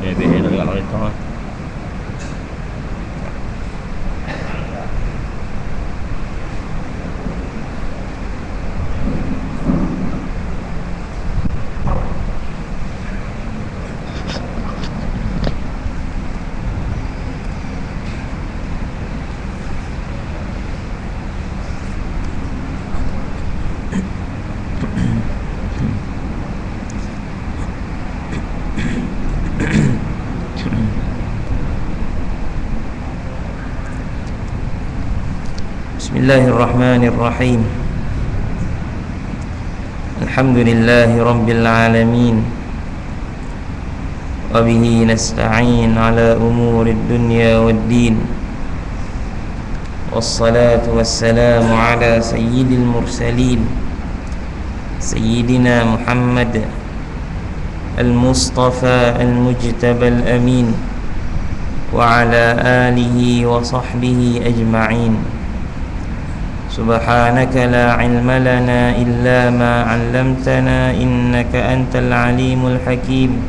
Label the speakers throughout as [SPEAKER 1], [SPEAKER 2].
[SPEAKER 1] Jadi kalau itu
[SPEAKER 2] Bismillahirrahmanirrahim. Alhamdulillahi rabbil alamin. Wa bihi nasta'in ala umurid dunya waddin. Wassalatu wassalamu ala sayyidil mursalin Sayyidina Muhammad al-Mustafa al-Mujtaba al-Amin wa ala alihi wa sahbihi ajma'in. Subhanaka la ilma lana illa ma 'allamtana innaka antal alimul hakim.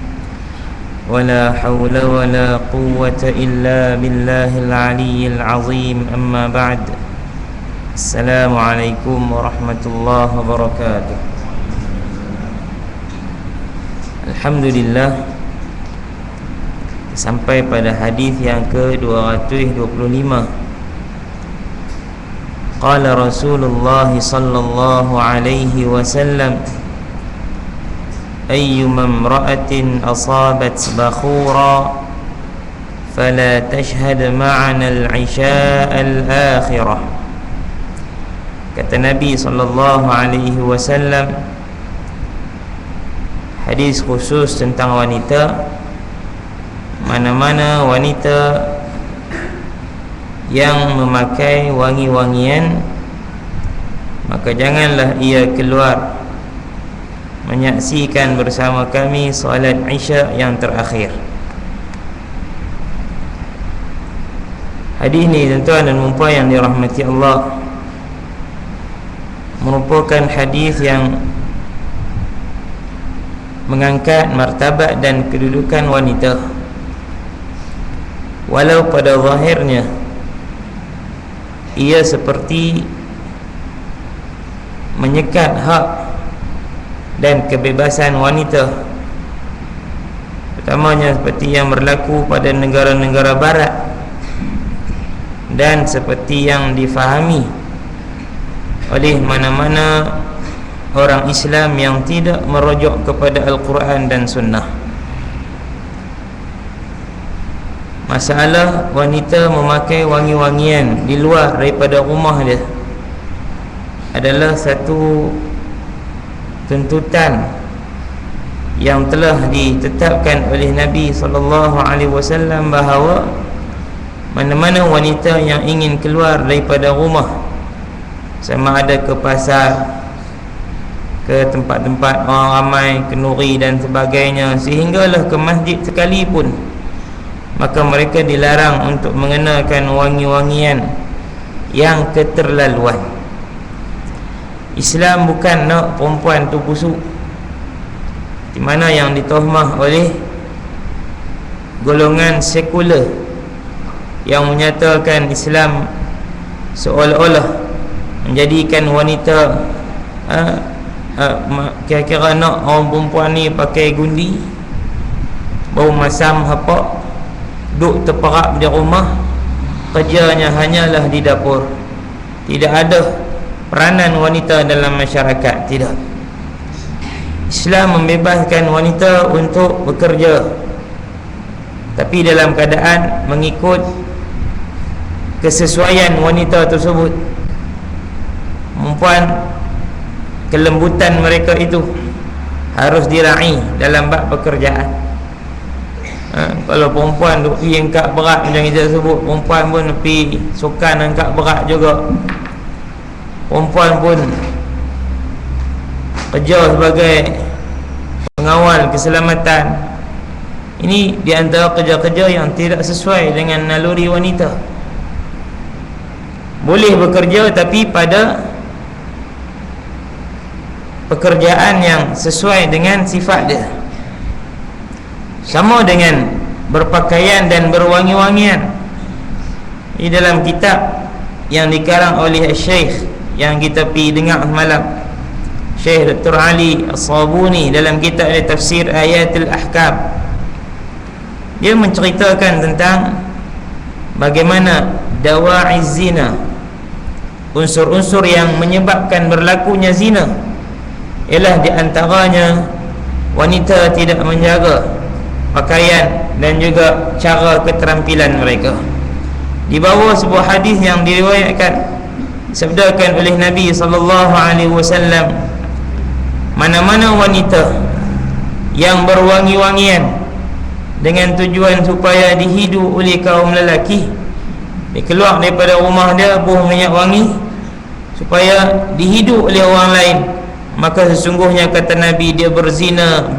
[SPEAKER 2] Wala hawla wala quwwata illa billahil aliyyil azim. Amma ba'd. Assalamualaikum warahmatullahi wabarakatuh. Alhamdulillah, sampai pada hadis yang ke-225. Qala Rasulullah sallallahu alaihi wasallam, ayyuma imra'atin asabat bakhura fala tashhad ma'ana al-'isha' al-akhirah. Kata Nabi sallallahu alaihi wasallam, hadis khusus tentang wanita, mana-mana wanita yang memakai wangi-wangian, maka janganlah ia keluar menyaksikan bersama kami solat Isya yang terakhir. Hadis ini, tuan-tuan dan puan yang dirahmati Allah, merupakan hadis yang mengangkat martabat dan kedudukan wanita. Walau pada zahirnya ia seperti menyekat hak dan kebebasan wanita, pertamanya seperti yang berlaku pada negara-negara barat, dan seperti yang difahami oleh mana-mana orang Islam yang tidak merujuk kepada Al-Quran dan Sunnah. Masalah wanita memakai wangi-wangian di luar daripada rumah dia adalah satu tuntutan yang telah ditetapkan oleh Nabi SAW, bahawa mana-mana wanita yang ingin keluar daripada rumah, sama ada ke pasar, ke tempat-tempat orang ramai, ke nuri dan sebagainya, sehinggalah ke masjid sekalipun, maka mereka dilarang untuk mengenakan wangi-wangian yang keterlaluan. Islam bukan nak perempuan tu busuk, di mana yang ditohmah oleh golongan sekular yang menyatakan Islam seolah-olah menjadikan wanita kira-kira nak orang perempuan ni pakai gundi, bau masam hapak, duk terperap di rumah, kerjanya hanyalah di dapur, tidak ada peranan wanita dalam masyarakat. Tidak. Islam membebaskan wanita untuk bekerja, tapi dalam keadaan mengikut kesesuaian wanita tersebut. Perempuan, kelembutan mereka itu harus diraih dalam bab pekerjaan. Kalau perempuan duk pergi angkat berat macam kita sebut, perempuan pun pergi sukan angkat berat juga. Perempuan pun kerja sebagai pengawal keselamatan. Ini di antara kerja-kerja yang tidak sesuai dengan naluri wanita. Boleh bekerja tapi pada pekerjaan yang sesuai dengan sifat dia. Sama dengan berpakaian dan berwangi-wangian. Di dalam kitab yang dikarang oleh Syekh yang kita pergi dengar semalam, Syekh Dr. Ali As-Sabuni, dalam kitab tafsir Ayatul Ahkam, dia menceritakan tentang bagaimana dawa'iz zina, unsur-unsur yang menyebabkan berlakunya zina ialah di antaranya wanita tidak menjaga pakaian dan juga cara keterampilan mereka. Di bawah sebuah hadis yang diriwayatkan, sabdakan oleh Nabi sallallahu alaihi wasallam, mana-mana wanita yang berwangi-wangian dengan tujuan supaya dihidu oleh kaum lelaki, dia keluar daripada rumah dia buah minyak wangi supaya dihidu oleh orang lain, maka sesungguhnya kata Nabi, dia berzina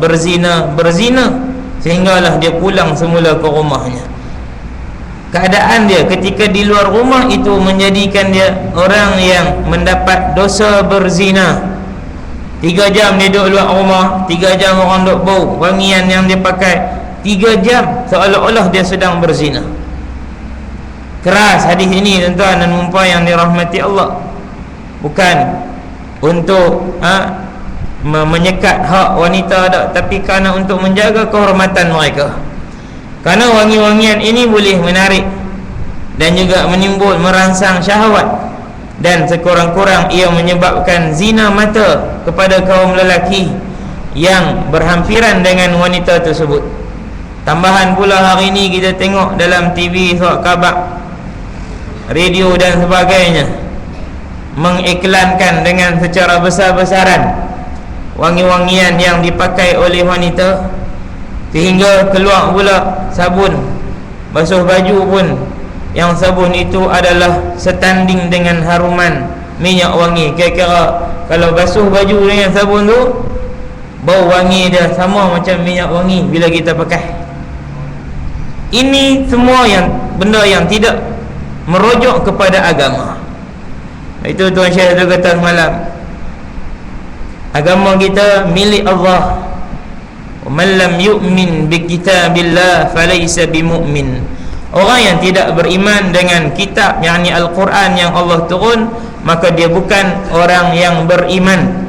[SPEAKER 2] sehinggalah dia pulang semula ke rumahnya. Keadaan dia ketika di luar rumah itu menjadikan dia orang yang mendapat dosa berzina. 3 jam dia duduk luar rumah, 3 jam orang duduk bau wangian yang dia pakai, 3 jam seolah-olah dia sedang berzina. Keras hadis ini tuan-tuan dan puan yang dirahmati Allah. Bukan untuk menyekat hak wanita tak, tapi kerana untuk menjaga kehormatan mereka. Kerana wangi-wangian ini boleh menarik dan juga menimbul merangsang syahwat, dan sekurang-kurang ia menyebabkan zina mata kepada kaum lelaki yang berhampiran dengan wanita tersebut. Tambahan pula hari ini kita tengok dalam TV, surat khabar, radio dan sebagainya mengiklankan dengan secara besar-besaran wangi-wangian yang dipakai oleh wanita, sehingga keluar pula sabun basuh baju pun yang sabun itu adalah setanding dengan haruman minyak wangi. Kira-kira kalau basuh baju dengan sabun tu, bau wangi dia sama macam minyak wangi bila kita pakai. Ini semua benda yang tidak merujuk kepada agama. Itu Tuan Syekh tu kata semalam, agama kita milik Allah. Man lam yu'min bi kitabillah falaysa bimu'min. Orang yang tidak beriman dengan kitab, yakni Al-Quran yang Allah turun, maka dia bukan orang yang beriman.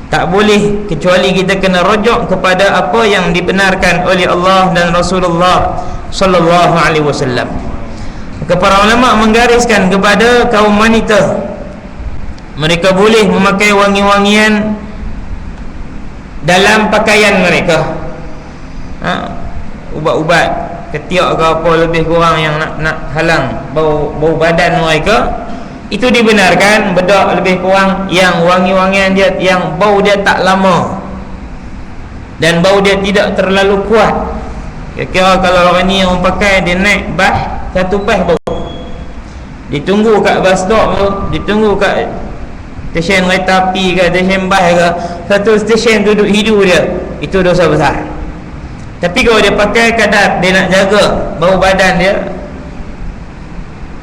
[SPEAKER 2] Tak boleh, kecuali kita kena rujuk kepada apa yang dibenarkan oleh Allah dan Rasulullah sallallahu alaihi wasallam. Maka para ulama menggariskan kepada kaum wanita, mereka boleh memakai wangi-wangian dalam pakaian mereka. Ubat-ubat ketiak ke apa lebih kurang yang nak halang bau badan mereka, itu dibenarkan. Bedak lebih kurang yang wangi-wangian dia, yang bau dia tak lama dan bau dia tidak terlalu kuat. Kira-kira kalau orang ni yang pakai, dia naik bas, satu bas bau, ditunggu kat bus stop tu, ditunggu kat stesen kereta api ke, stesen bas ke, satu stesen duduk hidu dia, itu dosa besar. Tapi kalau dia pakai kadar dia nak jaga bau badan dia,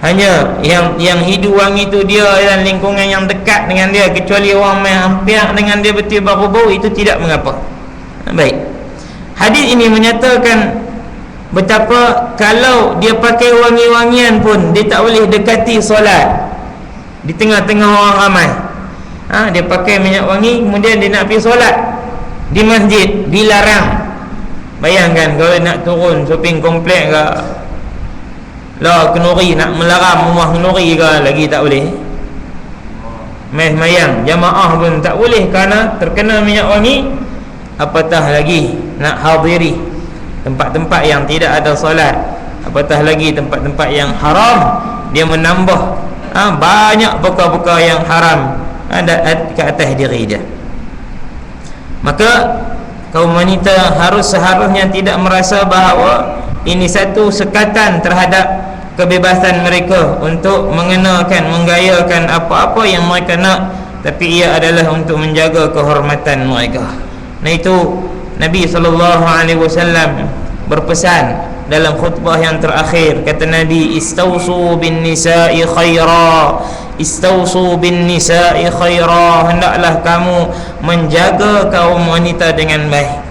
[SPEAKER 2] hanya yang hidu wangi tu dia dan lingkungan yang dekat dengan dia, kecuali orang main hampir dengan dia betul baru bau, itu tidak mengapa. Baik, hadis ini menyatakan betapa kalau dia pakai wangi-wangian pun dia tak boleh dekati solat di tengah-tengah orang ramai. Dia pakai minyak wangi, kemudian dia nak pergi solat di masjid, dilarang. Bayangkan kalau nak turun shopping komplek ke lah Kenuri, nak melarang rumah Kenuri ke, lagi tak boleh. Mai semayang jamaah pun tak boleh kerana terkena minyak wangi, apatah lagi nak hadiri tempat-tempat yang tidak ada solat, apatah lagi tempat-tempat yang haram. Dia menambah banyak perkara-perkara yang haram ada ke atas diri dia. Maka kaum wanita seharusnya tidak merasa bahawa ini satu sekatan terhadap kebebasan mereka untuk mengenakan, menggayakan apa-apa yang mereka nak, tapi ia adalah untuk menjaga kehormatan mereka. Nah, itu Nabi SAW berpesan dalam khutbah yang terakhir. Kata Nabi, istausu bin nisa'i khaira, istausu bin nisa'i khaira, hendaklah kamu menjaga kaum wanita dengan baik.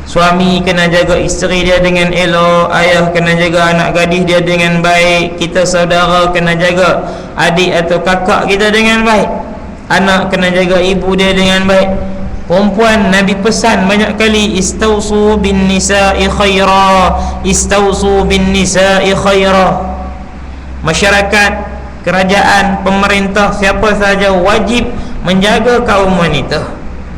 [SPEAKER 2] Suami kena jaga isteri dia dengan elok, ayah kena jaga anak gadis dia dengan baik, kita saudara kena jaga adik atau kakak kita dengan baik, anak kena jaga ibu dia dengan baik. Perempuan Nabi pesan banyak kali, istausu bin nisa'i khaira, istausu bin nisa'i khaira. Masyarakat, kerajaan, pemerintah, siapa sahaja wajib menjaga kaum wanita.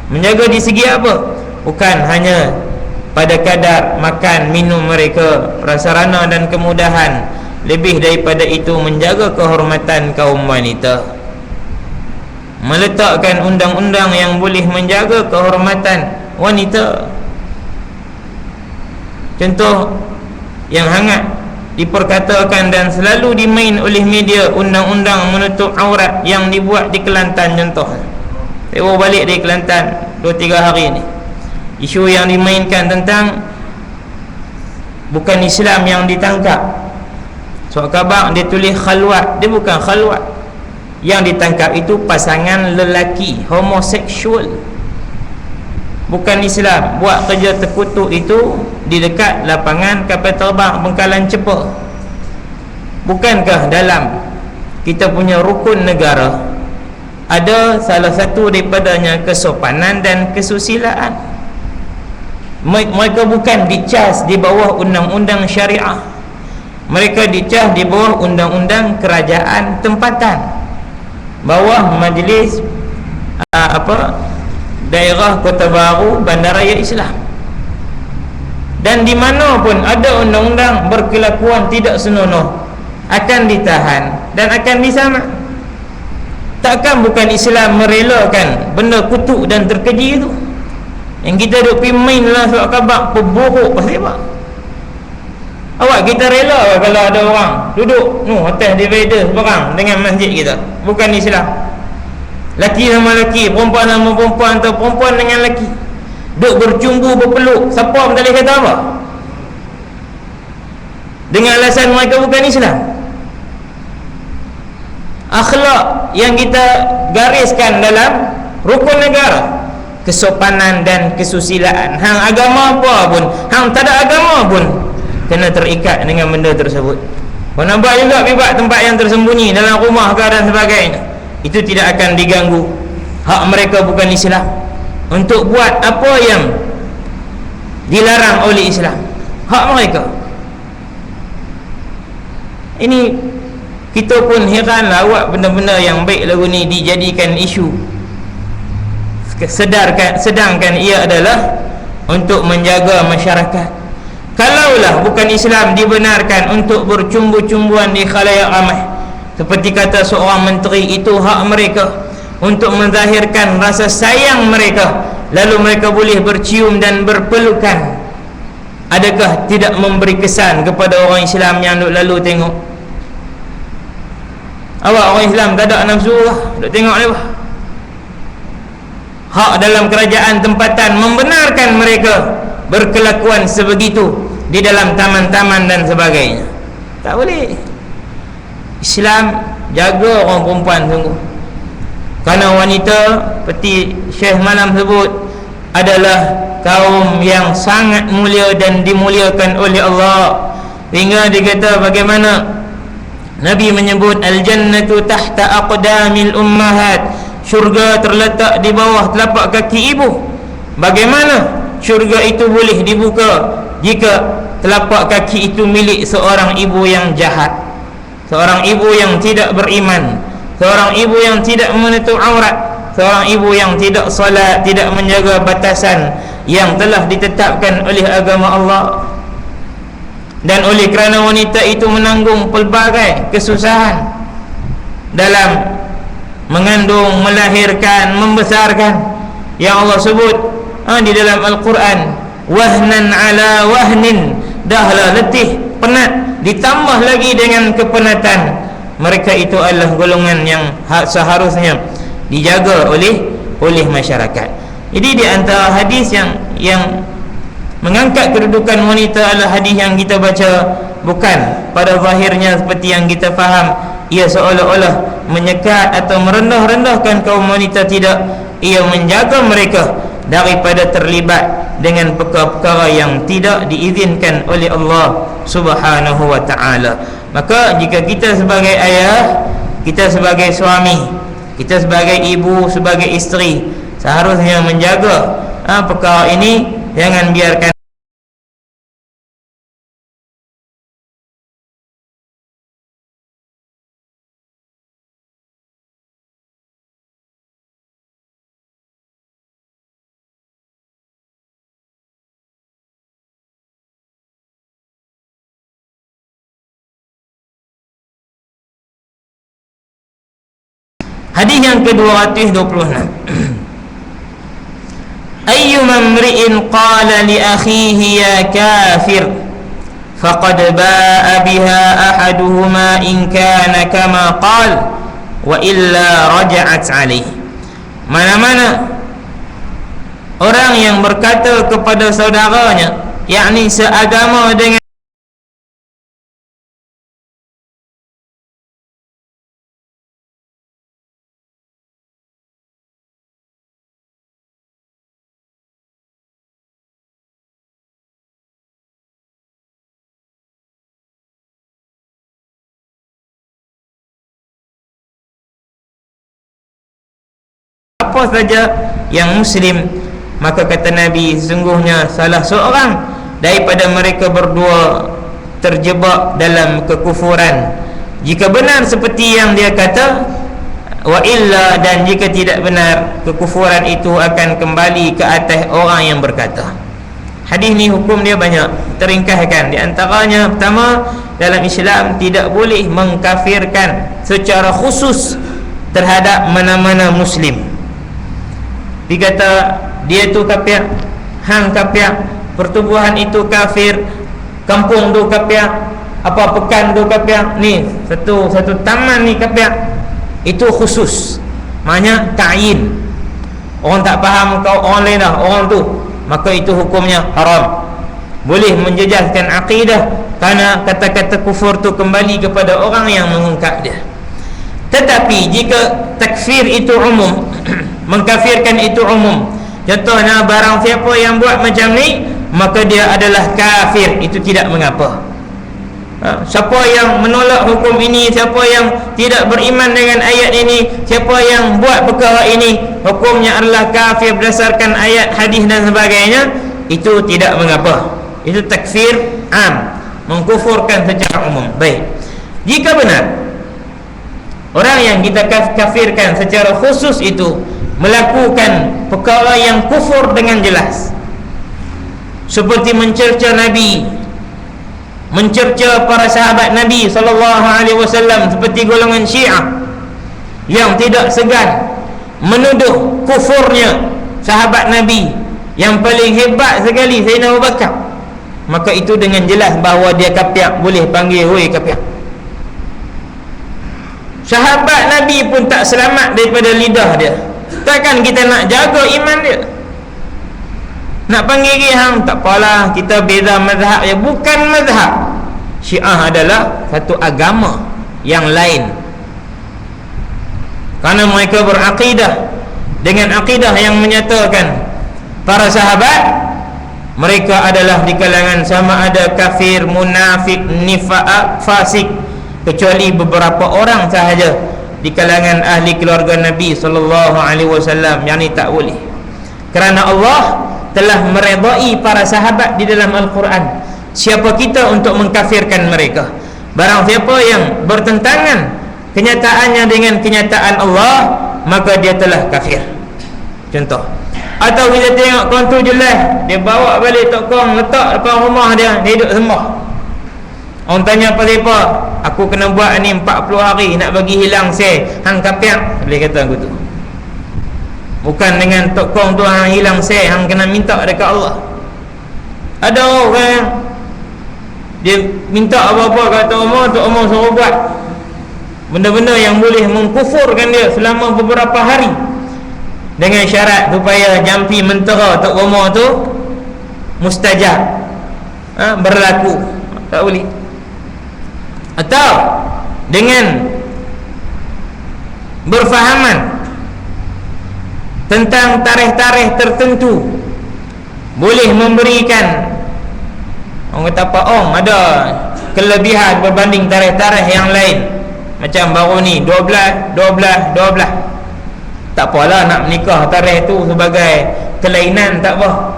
[SPEAKER 2] Menjaga di segi apa? Bukan hanya pada kadar makan minum mereka, prasarana dan kemudahan. Lebih daripada itu, menjaga kehormatan kaum wanita, meletakkan undang-undang yang boleh menjaga kehormatan wanita. Contoh yang hangat diperkatakan dan selalu dimain oleh media, undang-undang menutup aurat yang dibuat di Kelantan. Contoh, saya baru balik dari Kelantan 2-3 hari ni. Isu yang dimainkan tentang bukan Islam yang ditangkap. Surat khabar dia tulis khalwat, dia bukan khalwat. Yang ditangkap itu pasangan lelaki homoseksual, bukan Islam. Buat kerja terkutuk itu di dekat lapangan kapal terbang Bengkalan Cepa. Bukankah dalam kita punya rukun negara ada salah satu daripadanya kesopanan dan kesusilaan? Mereka bukan dicas di bawah undang-undang syariah, mereka dicas di bawah undang-undang kerajaan tempatan, bawah majlis daerah Kota Baru Bandaraya Islam. Dan di mana pun ada undang-undang berkelakuan tidak senonoh, akan ditahan dan akan disamak. Takkan bukan Islam merelakan benda kutuk dan terkeji itu? Yang kita duk pergi main dalam surat khabar, pemborok pasal apa? Awak kita rela kalau ada orang duduk atas divider sebarang dengan masjid kita? Bukan Islam. Laki sama laki, perempuan sama perempuan, atau perempuan dengan laki duk bercumbu, berpeluk, siapa pun tak boleh kata apa, dengan alasan mereka bukan Islam. Akhlak yang kita gariskan dalam rukun negara, kesopanan dan kesusilaan, hang agama apa pun, hang tak ada agama pun kena terikat dengan benda tersebut. Kau nampak juga bibak tempat yang tersembunyi dalam rumah ke dan sebagainya, itu tidak akan diganggu. Hak mereka bukan Islam untuk buat apa yang dilarang oleh Islam. Hak mereka. Ini kita pun heranlah, awak benda-benda yang baik lagu ni dijadikan isu, sedangkan ia adalah untuk menjaga masyarakat. Kalaulah bukan Islam dibenarkan untuk bercumbu-cumbuan di khalayak ramai, seperti kata seorang menteri, itu hak mereka untuk menzahirkan rasa sayang mereka, lalu mereka boleh bercium dan berpelukan. Adakah tidak memberi kesan kepada orang Islam yang duk lalu tengok? Awak orang Islam tak ada nafsu lah duk tengok ni bah. Hak dalam kerajaan tempatan membenarkan mereka berkelakuan sebegitu di dalam taman-taman dan sebagainya. Tak boleh. Islam jaga orang perempuan sungguh. Kerana wanita, seperti Syekh Malam sebut, adalah kaum yang sangat mulia dan dimuliakan oleh Allah. Hingga dikata bagaimana Nabi menyebut al-jannatu tahta aqdamil ummahat, syurga terletak di bawah telapak kaki ibu. Bagaimana syurga itu boleh dibuka jika telapak kaki itu milik seorang ibu yang jahat, seorang ibu yang tidak beriman, seorang ibu yang tidak menutup aurat, seorang ibu yang tidak salat, tidak menjaga batasan yang telah ditetapkan oleh agama Allah. Dan oleh kerana wanita itu menanggung pelbagai kesusahan dalam mengandung, melahirkan, membesarkan, yang Allah sebut di dalam Al-Quran, wahnan ala wahnin, dahlah letih, penat, ditambah lagi dengan kepenatan. Mereka itu adalah golongan yang seharusnya dijaga oleh masyarakat. Jadi di antara hadis yang mengangkat kedudukan wanita adalah hadis yang kita baca, bukan pada zahirnya seperti yang kita faham, ia seolah-olah menyekat atau merendah-rendahkan kaum wanita. Tidak, ia menjaga mereka daripada terlibat dengan perkara-perkara yang tidak diizinkan oleh Allah Subhanahu wa taala. Maka jika kita sebagai ayah, kita sebagai suami, kita sebagai ibu, sebagai isteri, seharusnya menjaga perkara ini. Jangan biarkan hadis yang ke-226. Ayyuma mri'in qala li akhihi ya kafir faqad ba'a biha ahaduhuma in kana kama qala wa illa raja'at alayhi. Mana-mana orang yang berkata kepada saudaranya, yakni seagama dengan apa saja yang muslim, maka kata Nabi, sesungguhnya salah seorang daripada mereka berdua terjebak dalam kekufuran jika benar seperti yang dia kata, wa illa, dan jika tidak benar, kekufuran itu akan kembali ke atas orang yang berkata. Hadis ni hukum dia banyak, teringkaskan. Di antaranya, pertama, dalam Islam tidak boleh mengkafirkan secara khusus terhadap mana-mana muslim. Dikata dia tu kafir, hang kafir, pertubuhan itu kafir, kampung tu kafir, apa pekan tu kafir, ni satu taman ni kafir. Itu khusus, maknanya ta'yin. Orang tak faham kau orang lain dah, orang tu, maka itu hukumnya haram. Boleh menjejaskan akidah kerana kata-kata kufur tu kembali kepada orang yang mengungkap dia. Tetapi jika takfir itu umum, mengkafirkan itu umum, contohnya barang siapa yang buat macam ni maka dia adalah kafir, itu tidak mengapa. Siapa yang menolak hukum ini, siapa yang tidak beriman dengan ayat ini, siapa yang buat perkara ini, hukumnya adalah kafir berdasarkan ayat, hadis dan sebagainya, itu tidak mengapa. Itu takfir am, mengkufurkan secara umum. Baik, jika benar orang yang kita kafirkan secara khusus itu melakukan perkara yang kufur dengan jelas, seperti mencerca Nabi, mencerca para sahabat Nabi SAW, seperti golongan Syiah yang tidak segan menuduh kufurnya sahabat Nabi yang paling hebat sekali, Sayyidina Abu Bakar, maka itu dengan jelas bahawa dia kafir, boleh panggil woi kafir. Sahabat Nabi pun tak selamat daripada lidah dia, takkan kita nak jaga iman dia? Nak panggil dia hang, tak apalah, kita beza mazhab ya. Bukan mazhab. Syiah adalah satu agama yang lain, kerana mereka berakidah dengan akidah yang menyatakan para sahabat mereka adalah di kalangan sama ada kafir, munafik, nifaq, fasik, kecuali beberapa orang sahaja di kalangan ahli keluarga Nabi SAW, yang ni tak boleh, kerana Allah telah meredai para sahabat di dalam Al-Quran. Siapa kita untuk mengkafirkan mereka? Barang siapa yang bertentangan kenyataannya dengan kenyataan Allah, maka dia telah kafir. Contoh, atau kita tengok kawan tu jelas, dia bawa balik tokong, letak depan rumah dia, dia duduk sembah. Orang tanya apa siapa? Aku kena buat ni 40 hari nak bagi hilang sel. Hang kafir, boleh kata aku tu. Bukan dengan tokong tu hang hilang sel, hang kena minta dekat Allah. Ada orang dia minta apa-apa kata Umar, Tok Umar suruh buat benda-benda yang boleh mengkufurkan dia selama beberapa hari, dengan syarat supaya jampi mentera Tok Umar tu mustajab, berlaku. Tak boleh. Atau dengan berfahaman tentang tarikh-tarikh tertentu boleh memberikan, orang kata apa, ada kelebihan berbanding tarikh-tarikh yang lain. Macam baru ni 12 tak apalah nak menikah tarikh tu sebagai kelainan, tak apa.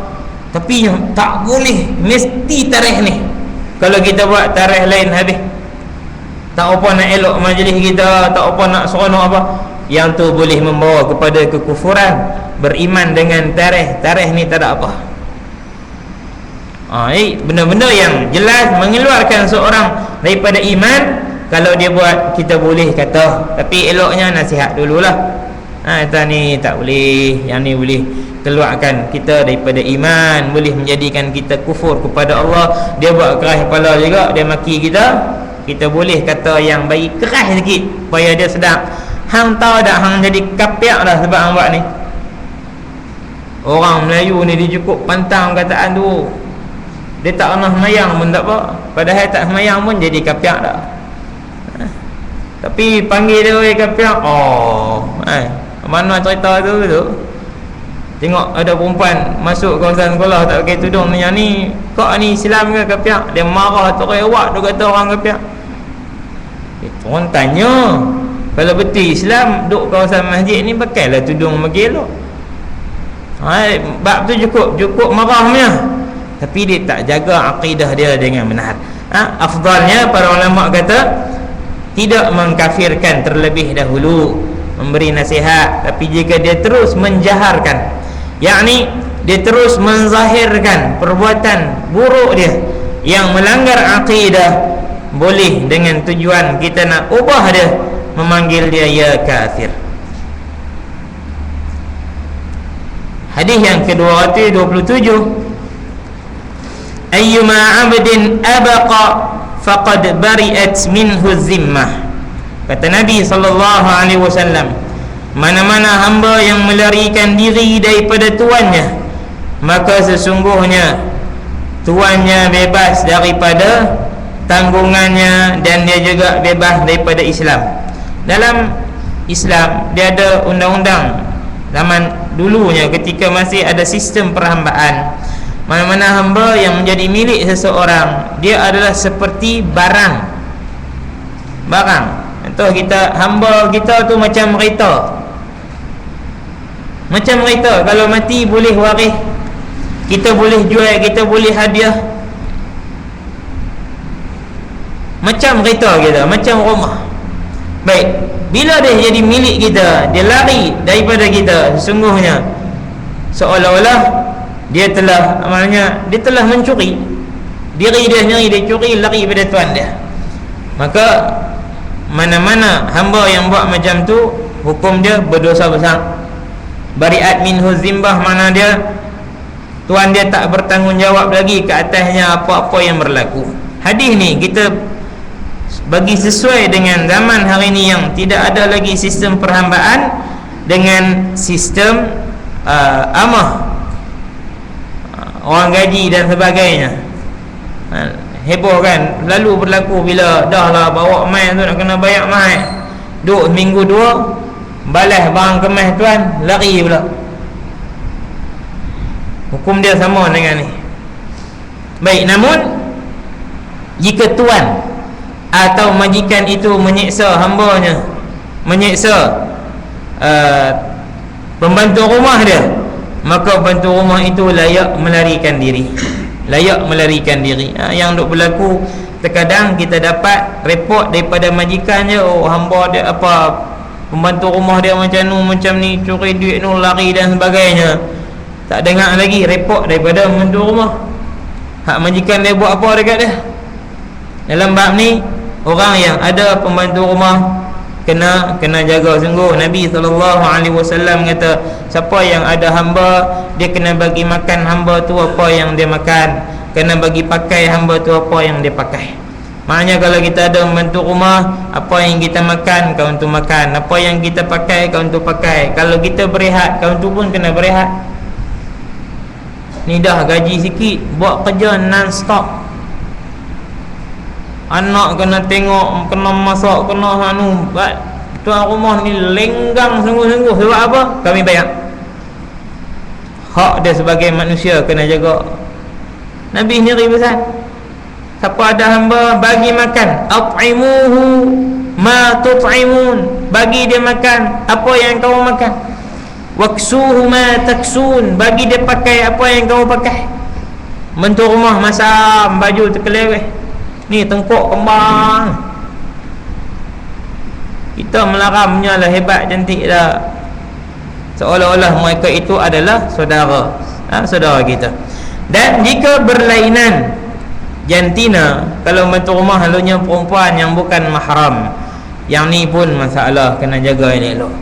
[SPEAKER 2] Tapi tak boleh mesti tarikh ni. Kalau kita buat tarikh lain habis, tak apa nak elok majlis kita, tak apa nak seronok apa, yang tu boleh membawa kepada kekufuran. Beriman dengan tarikh ni tak ada apa. Benda-benda yang jelas mengeluarkan seorang daripada iman, kalau dia buat kita boleh kata, tapi eloknya nasihat dululah. Ni tak boleh, yang ni boleh keluarkan kita daripada iman, boleh menjadikan kita kufur kepada Allah. Dia buat keras kepala juga, dia maki kita, kita boleh kata yang baik keras sikit supaya dia sedap. Hang tahu tak hang jadi kapiak dah sebab hang buat ni? Orang Melayu ni dia cukup pantang kataan tu. Dia tak pernah semayang pun tak apa, padahal tak semayang pun jadi kapiak dah. Tapi panggil dia oi kapiak, mana cerita tu? Tengok ada perempuan masuk kawasan sekolah tak pakai tudung, yang ni kau ni Islam ke kapiak? Dia marah tu awak tu kata orang kapiak. Orang tanya, kalau betul Islam duk kawasan masjid ni pakailah tudung bagi elok. Bab tu cukup marahnya, tapi dia tak jaga akidah dia dengan benar. Afdalnya para ulama kata tidak mengkafirkan terlebih dahulu, memberi nasihat. Tapi jika dia terus menjaharkan, yakni dia terus menzahirkan perbuatan buruk dia yang melanggar akidah, boleh dengan tujuan kita nak ubah dia, memanggil dia ya kafir. Hadis yang ke-227, ayyuma 'abdin abaqa faqad bari'at minhu zimmah. Kata Nabi SAW, mana-mana hamba yang melarikan diri daripada tuannya, maka sesungguhnya tuannya bebas daripada tanggungannya, dan dia juga bebas daripada Islam. Dalam Islam dia ada undang-undang zaman dulunya ketika masih ada sistem perhambaan. Mana-mana hamba yang menjadi milik seseorang, dia adalah seperti barang. Contoh kita, hamba kita tu macam kereta. Macam kereta, kalau mati boleh waris, kita boleh jual, kita boleh hadiah. Macam kereta kita, macam rumah. Baik, bila dia jadi milik kita, dia lari daripada kita, sesungguhnya seolah-olah dia telah, maknanya dia telah mencuri. Diri dia sendiri dia curi, lari pada tuan dia. Maka mana-mana hamba yang buat macam tu, hukum dia berdosa besar. Bari'at minhu zimbah, mana dia tuan dia tak bertanggungjawab lagi ke atasnya apa-apa yang berlaku. Hadis ni kita bagi sesuai dengan zaman hari ni yang tidak ada lagi sistem perhambaan dengan sistem amah, orang gaji dan sebagainya. Heboh kan, lalu berlaku bila dah lah bawa mai tu nak kena bayar mai, duk minggu dua, balas barang kemas tuan, lari pula. Hukum dia sama dengan ni. Baik, namun jika tuan atau majikan itu menyiksa hambanya, menyiksa pembantu rumah dia, maka pembantu rumah itu layak melarikan diri. Layak melarikan diri. Yang duk berlaku, terkadang kita dapat report daripada majikannya, oh hamba dia apa, pembantu rumah dia macam ni, curi duit nu, lari dan sebagainya. Tak dengar lagi report daripada pembantu rumah. Hak majikan dia buat apa dekat dia. Dalam bab ni, orang yang ada pembantu rumah kena jaga sungguh. Nabi SAW kata, siapa yang ada hamba, dia kena bagi makan hamba tu apa yang dia makan, kena bagi pakai hamba tu apa yang dia pakai. Maknanya kalau kita ada membantu rumah, apa yang kita makan kau untuk makan, apa yang kita pakai kau untuk pakai. Kalau kita berehat, kau tu pun kena berehat. Ni dah gaji sikit, buat kerja non-stop. Anak kena tengok, kena masak, kena tuan rumah ni lenggang sungguh-sungguh. Sebab apa? Kami bayar. hak dia sebagai manusia kena jaga. Nabi sendiri pesan, siapa ada hamba bagi makan, at'imuhu ma tut'imun, bagi dia makan apa yang kamu makan, waksuhu ma taksun, bagi dia pakai apa yang kamu pakai. Mentua rumah masak baju terkeleweh, ni tengkuk kembang, kita melarangnya lah, hebat cantik dah, seolah-olah mereka itu adalah saudara, saudara kita. Dan jika berlainan jantina, kalau mentua rumah halunya perempuan yang bukan mahram, yang ni pun masalah, kena jaga ini elok.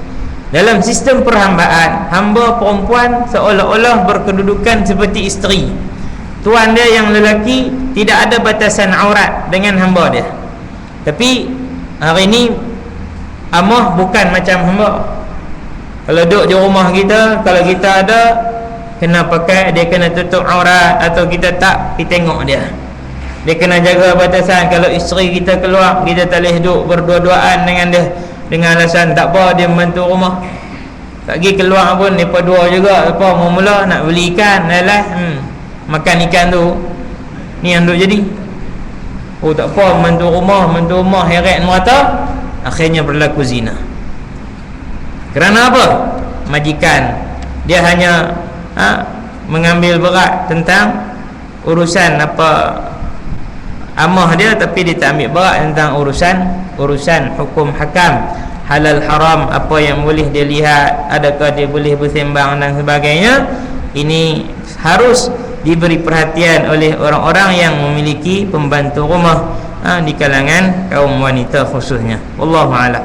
[SPEAKER 2] Dalam sistem perhambaan, hamba perempuan seolah-olah berkedudukan seperti isteri. Tuan dia yang lelaki tidak ada batasan aurat dengan hamba dia. Tapi hari ni amah bukan macam hamba. Kalau duduk di rumah kita, kalau kita ada, kena pakai, dia kena tutup aurat, atau kita tak, kita tengok dia. Dia kena jaga batasan. Kalau isteri kita keluar, kita tak boleh duduk berdua-duaan dengan dia, dengan alasan tak apa, dia membantu rumah. Tak pergi keluar pun, mereka dua juga, apa, mula-mula nak beli ikan, makan ikan tu, ni yang duk jadi. Oh tak apa, membantu rumah heret merata, akhirnya berlaku zina. Kerana apa? Majikan dia hanya mengambil berat tentang urusan apa amah dia, tapi dia tak ambil berat tentang urusan hukum hakam, halal haram, apa yang boleh dia lihat, adakah dia boleh bersembang dan sebagainya. Ini harus diberi perhatian oleh orang-orang yang memiliki pembantu rumah di kalangan kaum wanita khususnya. Wallahu a'lam.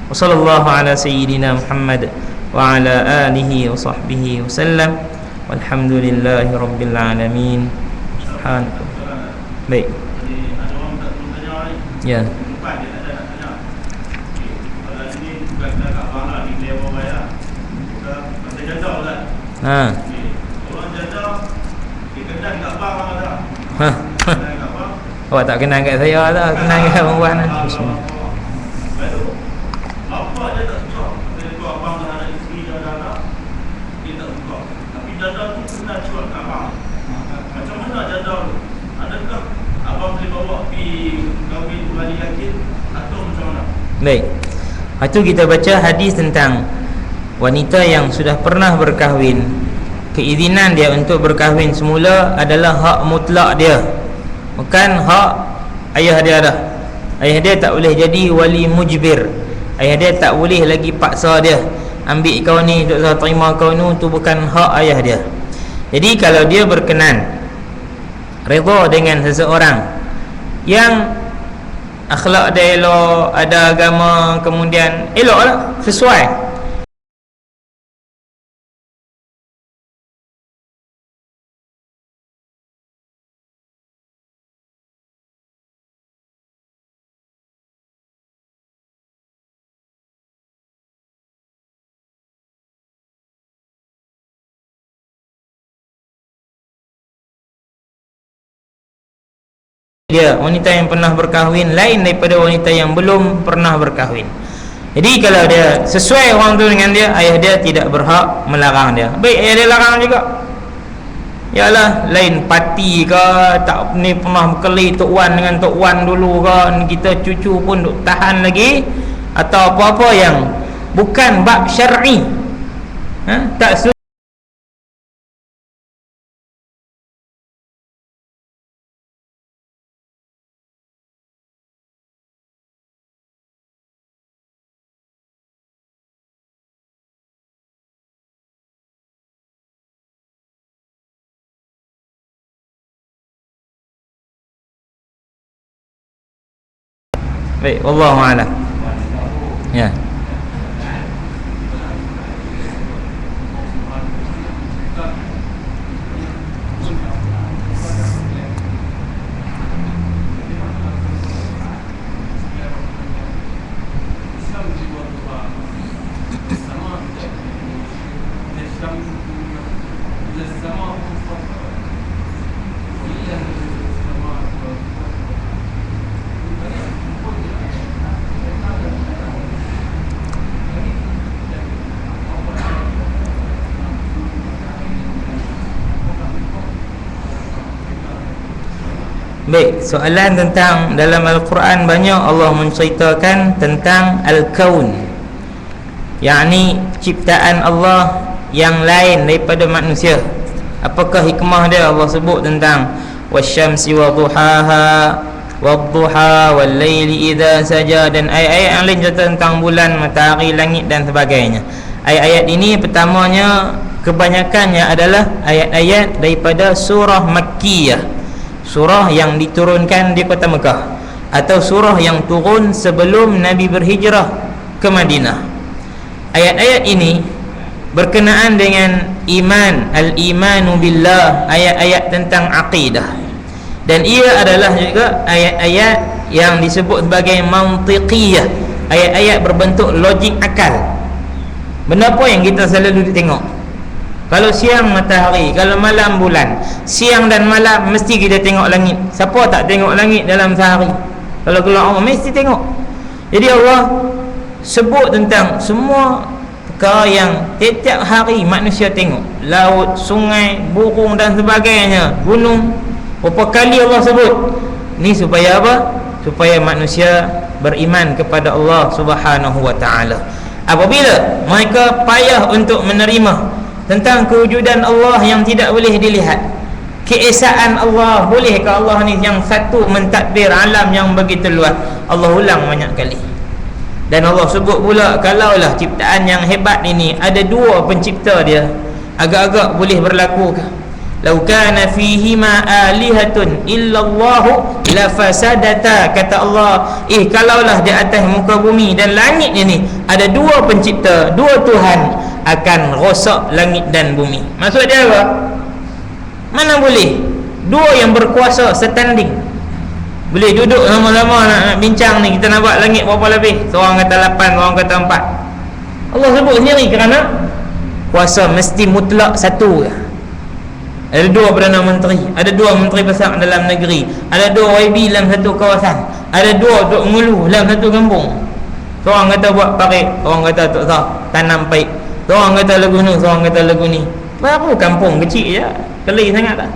[SPEAKER 2] Wa sallallahu ala sayyidina Muhammad wa ala alihi wa sahbihi wasallam. Walhamdulillahi rabbil alamin. Subhanallah. Baik. Ya. Awak tak kenal kat saya dah, kenal kat perempuan lah. Bismillah. Apa dia tak suka, dia tu abang dah ada isteri, dah ada anak, dia tak suka. Tapi janda tu pernah jual kat abang. Macam mana janda tu? Adakah abang boleh bawa pergi kahwin wali yakin atau macam mana? Baik. Itu kita baca hadis tentang wanita yang sudah pernah berkahwin. Keizinan dia untuk berkahwin semula adalah hak mutlak dia, bukan hak ayah dia dah. Ayah dia tak boleh jadi wali mujbir. Ayah dia tak boleh lagi paksa dia, ambil kau ni, tak usah terima kau ni, tu bukan hak ayah dia. Jadi kalau dia berkenan, redha dengan seseorang yang akhlak dia elok, ada agama, kemudian elok lah, sesuai. Dia wanita yang pernah berkahwin lain daripada wanita yang belum pernah berkahwin. Jadi kalau dia sesuai orang tu dengan dia, ayah dia tidak berhak melarang dia. Baik, ayah dia larang juga. Yalah, lain parti ke, tak ni pernah berkeli Tok Wan dengan Tok Wan dulu ke, kita cucu pun duk tahan lagi, atau apa-apa yang bukan bab syar'i, tak baik. Wallahu a'lam. Ya. Baik, soalan tentang dalam Al-Quran banyak Allah menceritakan tentang Al-Kaun, yakni ciptaan Allah yang lain daripada manusia. Apakah hikmah dia Allah sebut tentang wasyamsi wa duhaha wadduha wal-laili idza saja, dan ayat-ayat yang lain cerita tentang bulan, matahari, langit dan sebagainya. Ayat-ayat ini pertamanya kebanyakannya adalah ayat-ayat daripada surah Makkiyah, surah yang diturunkan di kota Mekah, atau surah yang turun sebelum Nabi berhijrah ke Madinah. Ayat-ayat ini berkenaan dengan iman, al-imanu billah, ayat-ayat tentang aqidah, dan ia adalah juga ayat-ayat yang disebut sebagai mantiqiyah, ayat-ayat berbentuk logik akal. Benda apa yang kita selalu tengok? Kalau siang matahari, kalau malam bulan. Siang dan malam mesti kita tengok langit. Siapa tak tengok langit dalam sehari? Kalau keluar Allah mesti tengok. Jadi Allah sebut tentang semua perkara yang tiap-tiap hari manusia tengok. Laut, sungai, burung dan sebagainya, gunung. Berapa kali Allah sebut? Ni supaya apa? Supaya manusia beriman kepada Allah Subhanahu wa taala. Apabila mereka payah untuk menerima tentang kewujudan Allah yang tidak boleh dilihat, keesaan Allah, bolehkah Allah ni yang satu mentadbir alam yang begitu luas? Allah ulang banyak kali. Dan Allah sebut pula, kalaulah ciptaan yang hebat ini ada dua pencipta dia, agak-agak boleh berlaku. Lau kana fihima alihatun illallahu la fasadata, kata Allah, kalaulah di atas muka bumi dan langit ini ada dua pencipta, dua Tuhan, akan rosak langit dan bumi. Maksud dia apa? Mana boleh dua yang berkuasa setanding boleh duduk lama-lama nak bincang ni, kita nak buat langit berapa lebih, seorang kata 8, seorang kata 4. Allah sebut sendiri kerana kuasa mesti mutlak satu. Ada dua Perdana Menteri, ada dua Menteri Besar dalam negeri, ada dua YB dalam satu kawasan, ada dua Tok Ngulu dalam satu kampung. Seorang kata buat parit, seorang kata tak sah tanam paip, seorang kata lagu ni, seorang kata lagu ni. Baru kampung kecil je, keli sangat tak?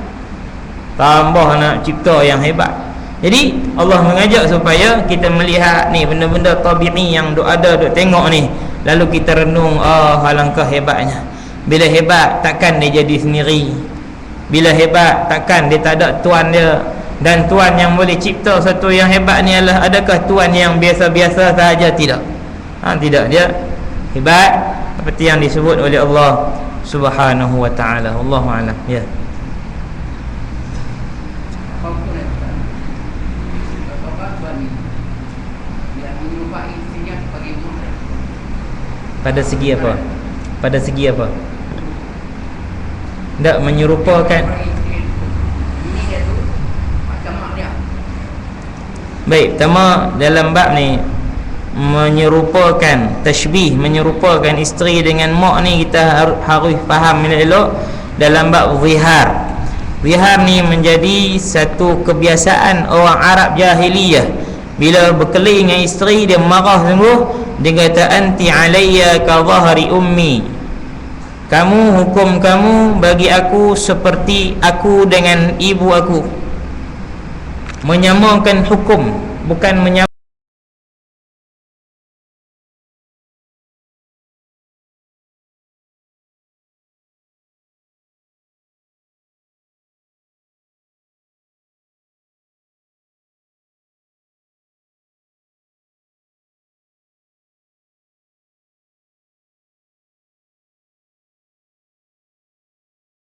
[SPEAKER 2] Tambah nak cipta yang hebat. Jadi Allah mengajak supaya kita melihat ni benda-benda tabi'i yang duk ada, duk tengok ni, lalu kita renung, alangkah hebatnya. Bila hebat takkan dia jadi sendiri. Bila hebat takkan dia tak ada tuan dia. Dan tuan yang boleh cipta satu yang hebat ni adalah, adakah tuan yang biasa-biasa sahaja? Tidak. Tidak, dia hebat seperti yang disebut oleh Allah Subhanahu wa ta'ala. Wallahu a'lam. Ya. Pada segi apa? Pada segi apa? Tak menyerupakan. Baik, pertama dalam bab ni menyerupakan, tashbih, menyerupakan isteri dengan mak ni, kita harus faham elok dalam bab zihar. Zihar ni menjadi satu kebiasaan orang Arab jahiliyah. Bila berkelahi dengan isteri, dia marah sungguh, dia kata anti alayya ka dhahri ummi, kamu, hukum kamu bagi aku seperti aku dengan ibu aku. Menyamakan hukum, bukan menyamakan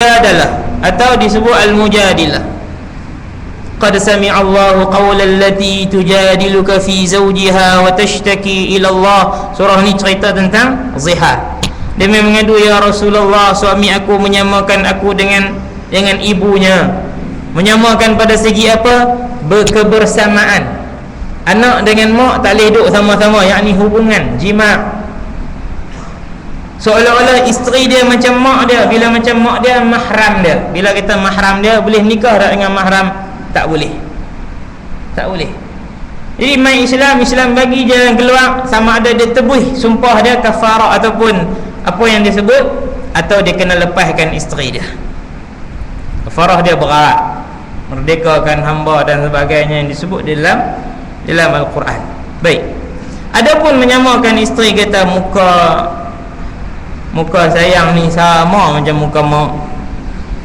[SPEAKER 2] adalah, atau disebut al-mujadilah. Qad sami'a Allahu qawla allati tujadiluka fi zawjiha wa tashtaki ila Allah. Surah ni cerita tentang zihar. Dia mengadu, ya Rasulullah, suami aku menyamakan aku dengan ibunya. Menyamakan pada segi apa? Berkebersamaan. Anak dengan mak tak boleh duduk sama-sama, yakni hubungan jima'. Seolah-olah isteri dia macam mak dia. Bila macam mak dia, mahram dia. Bila kita mahram dia, boleh nikah tak dengan mahram? Tak boleh. Tak boleh. Jadi main Islam bagi jalan keluar, sama ada dia tebus sumpah dia, kafarah ataupun apa yang disebut, atau dia kena lepaskan isteri dia. Kafarah dia berat. merdekakan hamba dan sebagainya yang disebut di dalam Al-Quran. Baik. Adapun menyamakan isteri kita muka sayang ni sama macam muka mak,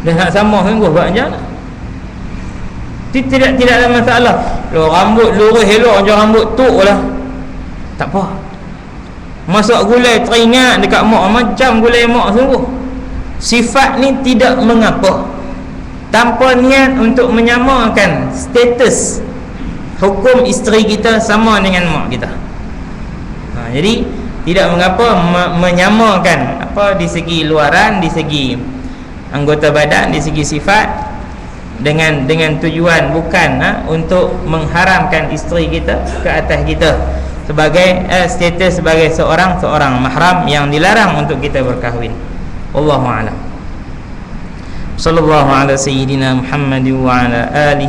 [SPEAKER 2] dah nak sama sungguh banyak. Tidak ada masalah. Rambut lurus elok macam rambut tok lah, tak apa. Masak gulai teringat dekat mak macam gulai mak sungguh. Sifat ni tidak mengapa, tanpa niat untuk menyamakan status hukum isteri kita sama dengan mak kita. Jadi tidak mengapa menyamakan apa di segi luaran, di segi anggota badan, di segi sifat, dengan tujuan bukan untuk mengharamkan isteri kita ke atas kita sebagai status sebagai seorang mahram yang dilarang untuk kita berkahwin. Wallahu a'lam. Sallallahu ala sayyidina Muhammad wa ala alihi